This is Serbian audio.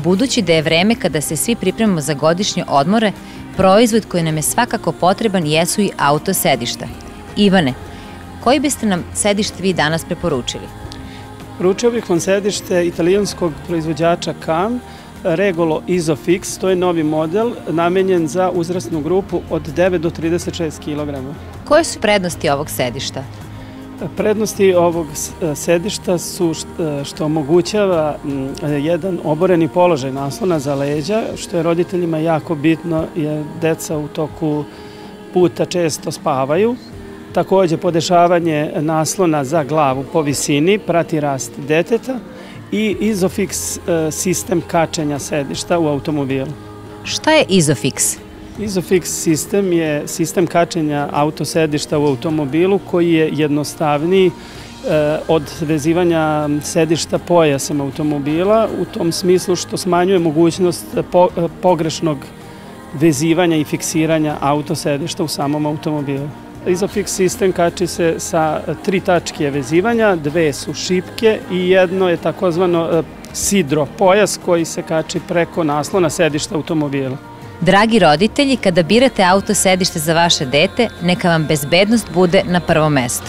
Budući da je vreme kada se svi pripremamo za godišnje odmore, proizvod koji nam je svakako potreban jesu i auto sedišta. Ivane, koji biste nam sedište vi danas preporučili? Preporučio bih vam sedište italijanskog proizvođača CAM, Regolo Isofix. To je novi model namenjen za uzrasnu grupu od 9 do 36 kg. Koje su prednosti ovog sedišta? Prednosti ovog sedišta su što omogućava jedan oboreni položaj naslona za leđa, što je roditeljima jako bitno jer deca u toku puta često spavaju. Također podešavanje naslona za glavu po visini prati rast deteta i Isofix sistem kačenja sedišta u automobilu. Šta je Isofix? Isofix sistem je sistem kačenja autosedišta u automobilu koji je jednostavniji od vezivanja sedišta pojasem automobila u tom smislu što smanjuje mogućnost pogrešnog vezivanja i fiksiranja autosedišta u samom automobilu. Isofix sistem kači se sa 3 tačke vezivanja, 2 su šipke i jedno je takozvano sidro, pojas koji se kači preko naslona sedišta automobila. Dragi roditelji, kada birate auto sedište za vaše dete, neka vam bezbednost bude na prvom mestu.